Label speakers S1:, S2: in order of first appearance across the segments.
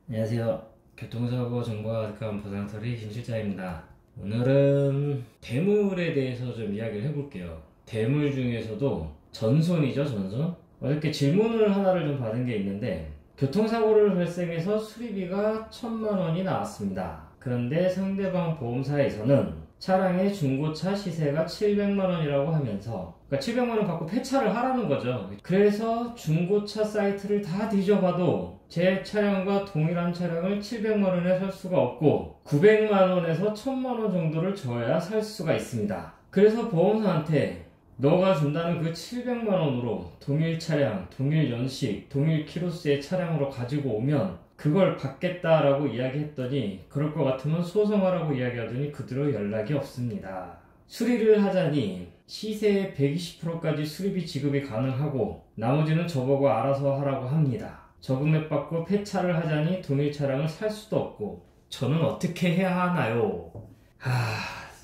S1: 안녕하세요. 교통사고 정보가 가득한 보상처리 김실장입니다. 오늘은 대물에 대해서 좀 이야기를 해볼게요. 대물 중에서도 전손이죠, 전손. 어저께 질문을 하나를 좀 받은 게 있는데, 교통사고를 발생해서 수리비가 1,000만 원이 나왔습니다. 그런데 상대방 보험사에서는 차량의 중고차 시세가 700만 원이라고 하면서, 그러니까 700만 원 받고 폐차를 하라는 거죠. 그래서 중고차 사이트를 다 뒤져봐도 제 차량과 동일한 차량을 700만 원에 살 수가 없고 900만 원에서 1000만 원 정도를 줘야 살 수가 있습니다. 그래서 보험사한테 너가 준다는 그 700만 원으로 동일 차량, 동일 연식, 동일 키로수의 차량으로 가지고 오면 그걸 받겠다라고 이야기했더니 그럴 것 같으면 소송하라고 이야기하더니 그대로 연락이 없습니다. 수리를 하자니 시세의 120%까지 수리비 지급이 가능하고 나머지는 저보고 알아서 하라고 합니다. 저금액 받고 폐차를 하자니 동일 차량을 살 수도 없고 저는 어떻게 해야 하나요?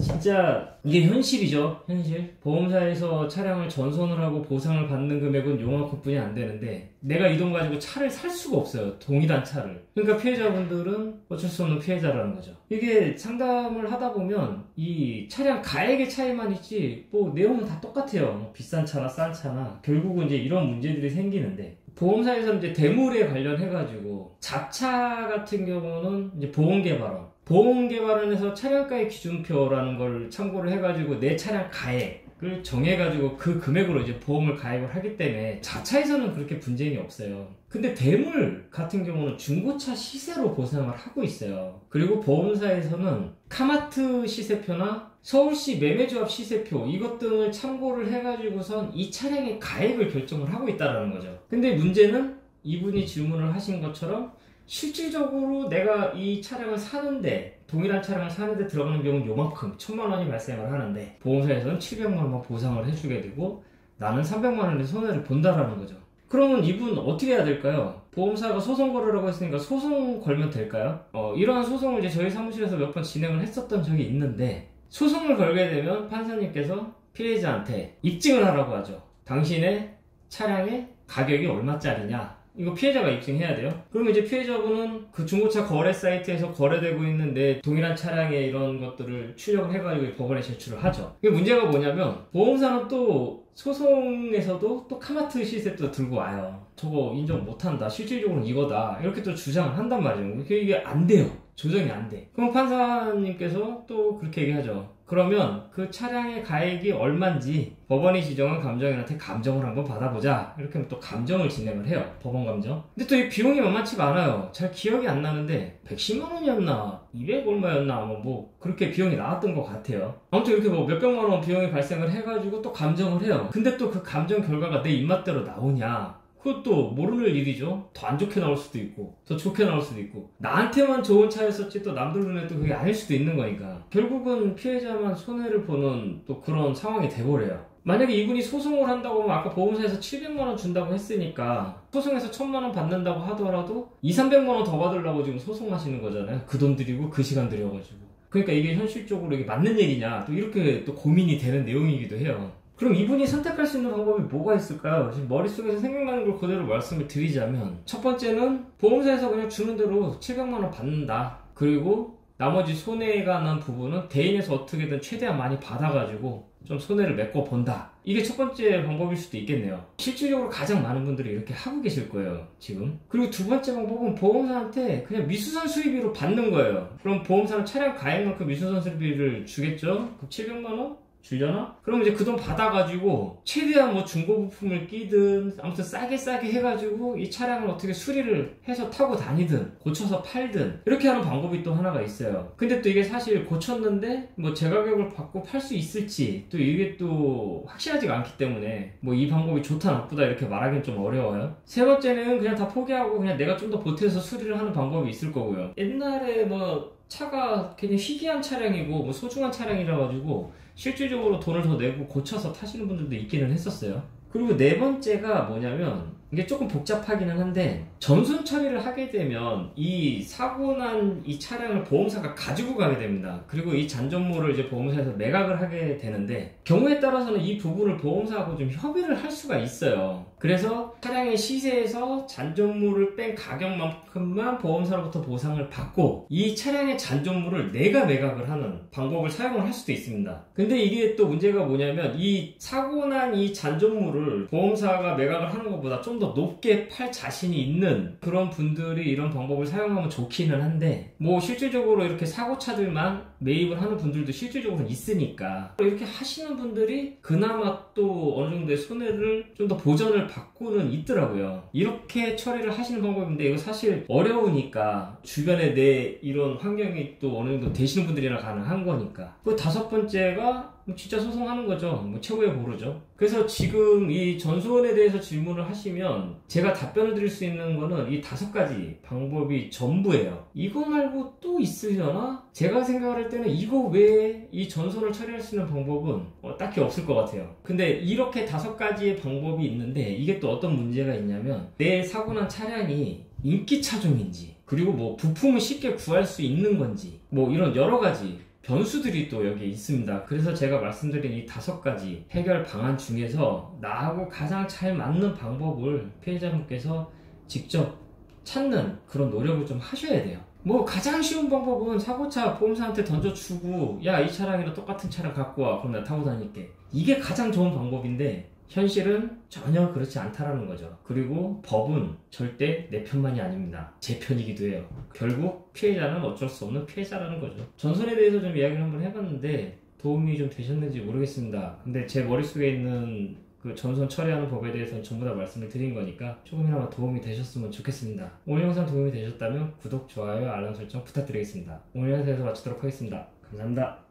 S1: 진짜 이게 현실이죠. 현실. 보험사에서 차량을 전손을 하고 보상을 받는 금액은 요만큼뿐이 안 되는데 내가 이 돈 가지고 차를 살 수가 없어요. 동일한 차를. 그러니까 피해자분들은 어쩔 수 없는 피해자라는 거죠. 이게 상담을 하다 보면 이 차량 가액의 차이만 있지 뭐 내용은 다 똑같아요. 비싼 차나 싼 차나 결국은 이제 이런 문제들이 생기는데 보험사에서 이제 대물에 관련해가지고 자차 같은 경우는 이제 보험개발원 보험개발원에서 차량가액 기준표라는 걸 참고를 해가지고 내 차량 가액을 정해가지고 그 금액으로 이제 보험을 가입을 하기 때문에 자차에서는 그렇게 분쟁이 없어요. 근데 대물 같은 경우는 중고차 시세로 보상을 하고 있어요. 그리고 보험사에서는 카마트 시세표나 서울시 매매조합 시세표 이것 등을 참고를 해가지고선 이 차량의 가액을 결정을 하고 있다는 거죠. 근데 문제는 이분이 질문을 하신 것처럼 실질적으로 내가 이 차량을 사는데 동일한 차량을 사는데 들어가는 비용은 요만큼 1,000만 원이 발생을 하는데 보험사에서는 700만 원만 보상을 해주게 되고 나는 300만 원의 손해를 본다라는 거죠. 그러면 이분 어떻게 해야 될까요? 보험사가 소송 걸으라고 했으니까 소송 걸면 될까요? 이러한 소송을 이제 저희 사무실에서 몇 번 진행을 했었던 적이 있는데 소송을 걸게 되면 판사님께서 피해자한테 입증을 하라고 하죠. 당신의 차량의 가격이 얼마짜리냐 이거 피해자가 입증해야 돼요. 그러면 이제 피해자분은 그 중고차 거래 사이트에서 거래되고 있는 내 동일한 차량의 이런 것들을 출력을 해가지고 법원에 제출을 하죠. 이게 문제가 뭐냐면 보험사는 또 소송에서도 또 카마트 시세 또 들고 와요. 저거 인정 못한다. 실질적으로는 이거다. 이렇게 또 주장을 한단 말이에요. 이게 안 돼요. 조정이 안 돼. 그럼 판사님께서 또 그렇게 얘기하죠. 그러면 그 차량의 가액이 얼만지 법원이 지정한 감정인한테 감정을 한번 받아보자. 이렇게 하면 또 감정을 진행을 해요. 법원 감정. 근데 또 이 비용이 만만치가 않아요. 잘 기억이 안 나는데 110만 원이었나 200 얼마였나 뭐 그렇게 비용이 나왔던 것 같아요. 아무튼 이렇게 뭐 몇백만 원 비용이 발생을 해가지고 또 감정을 해요. 근데 또 그 감정 결과가 내 입맛대로 나오냐 그것도 모르는 일이죠. 더 안 좋게 나올 수도 있고 더 좋게 나올 수도 있고 나한테만 좋은 차였었지 또 남들 눈에 또 그게 아닐 수도 있는 거니까 결국은 피해자만 손해를 보는 또 그런 상황이 돼버려요. 만약에 이분이 소송을 한다고 하면 아까 보험사에서 700만 원 준다고 했으니까 소송에서 1,000만 원 받는다고 하더라도 200~300만 원 더 받으려고 지금 소송하시는 거잖아요. 그 돈 들이고 그 시간 들여가지고. 그러니까 이게 현실적으로 이게 맞는 얘기냐 또 이렇게 또 고민이 되는 내용이기도 해요. 그럼 이분이 선택할 수 있는 방법이 뭐가 있을까요? 지금 머릿속에서 생각나는 걸 그대로 말씀을 드리자면 첫 번째는 보험사에서 그냥 주는 대로 700만 원 받는다. 그리고 나머지 손해가 난 부분은 대인에서 어떻게든 최대한 많이 받아가지고 좀 손해를 메꿔 본다. 이게 첫 번째 방법일 수도 있겠네요. 실질적으로 가장 많은 분들이 이렇게 하고 계실 거예요, 지금. 그리고 두 번째 방법은 보험사한테 그냥 미수선 수리비로 받는 거예요. 그럼 보험사는 차량 가액만큼 미수선 수리비를 주겠죠? 그럼 700만 원? 주려나? 그럼 이제 그 돈 받아가지고 최대한 뭐 중고 부품을 끼든 아무튼 싸게 해가지고 이 차량을 어떻게 수리를 해서 타고 다니든 고쳐서 팔든 이렇게 하는 방법이 또 하나가 있어요. 근데 또 이게 사실 고쳤는데 뭐 제 가격을 받고 팔 수 있을지 또 이게 또 확실하지가 않기 때문에 뭐 이 방법이 좋다 나쁘다 이렇게 말하기는 좀 어려워요. 세 번째는 그냥 다 포기하고 그냥 내가 좀 더 보태서 수리를 하는 방법이 있을 거고요. 옛날에 뭐 차가 그냥 희귀한 차량이고 뭐 소중한 차량이라 가지고 실질적으로 돈을 더 내고 고쳐서 타시는 분들도 있기는 했었어요. 그리고 네 번째가 뭐냐면 이게 조금 복잡하기는 한데 전손 처리를 하게 되면 이 사고 난 이 차량을 보험사가 가지고 가게 됩니다. 그리고 이 잔존물을 이제 보험사에서 매각을 하게 되는데 경우에 따라서는 이 부분을 보험사하고 좀 협의를 할 수가 있어요. 그래서 차량의 시세에서 잔존물을 뺀 가격만큼만 보험사로부터 보상을 받고 이 차량의 잔존물을 내가 매각을 하는 방법을 사용을 할 수도 있습니다. 근데 이게 또 문제가 뭐냐면 이 사고 난 이 잔존물을 보험사가 매각을 하는 것보다 좀 더 높게 팔 자신이 있는 그런 분들이 이런 방법을 사용하면 좋기는 한데 뭐 실질적으로 이렇게 사고차들만 매입을 하는 분들도 실질적으로 있으니까 이렇게 하시는 분들이 그나마 또 어느 정도의 손해를 좀 더 보전을 받고는 있더라고요. 이렇게 처리를 하시는 방법인데 이거 사실 어려우니까 주변에 내 이런 환경이 또 어느 정도 되시는 분들이랑 가능한 거니까. 그 다섯 번째가 진짜 소송하는 거죠. 뭐 최고의 보루죠. 그래서 지금 이 전손에 대해서 질문을 하시면 제가 답변을 드릴 수 있는 거는 이 다섯 가지 방법이 전부예요. 이거 말고 또 있으려나? 제가 생각할 때는 이거 외에 이 전손을 처리할 수 있는 방법은 딱히 없을 것 같아요. 근데 이렇게 다섯 가지의 방법이 있는데 이게 또 어떤 문제가 있냐면 내 사고 난 차량이 인기 차종인지 그리고 뭐 부품을 쉽게 구할 수 있는 건지 뭐 이런 여러 가지 변수들이 또 여기에 있습니다. 그래서 제가 말씀드린 이 다섯 가지 해결 방안 중에서 나하고 가장 잘 맞는 방법을 피해자분께서 직접 찾는 그런 노력을 좀 하셔야 돼요. 뭐 가장 쉬운 방법은 사고차 보험사한테 던져주고 야, 이 차량이랑 똑같은 차량 갖고 와, 그럼 내가 타고 다닐게. 이게 가장 좋은 방법인데 현실은 전혀 그렇지 않다라는 거죠. 그리고 법은 절대 내 편만이 아닙니다. 제 편이기도 해요. 결국 피해자는 어쩔 수 없는 피해자라는 거죠. 전손에 대해서 좀 이야기를 한번 해봤는데 도움이 좀 되셨는지 모르겠습니다. 근데 제 머릿속에 있는 그 전손 처리하는 법에 대해서는 전부 다 말씀을 드린 거니까 조금이나마 도움이 되셨으면 좋겠습니다. 오늘 영상 도움이 되셨다면 구독, 좋아요, 알람 설정 부탁드리겠습니다. 오늘 영상에서 마치도록 하겠습니다. 감사합니다.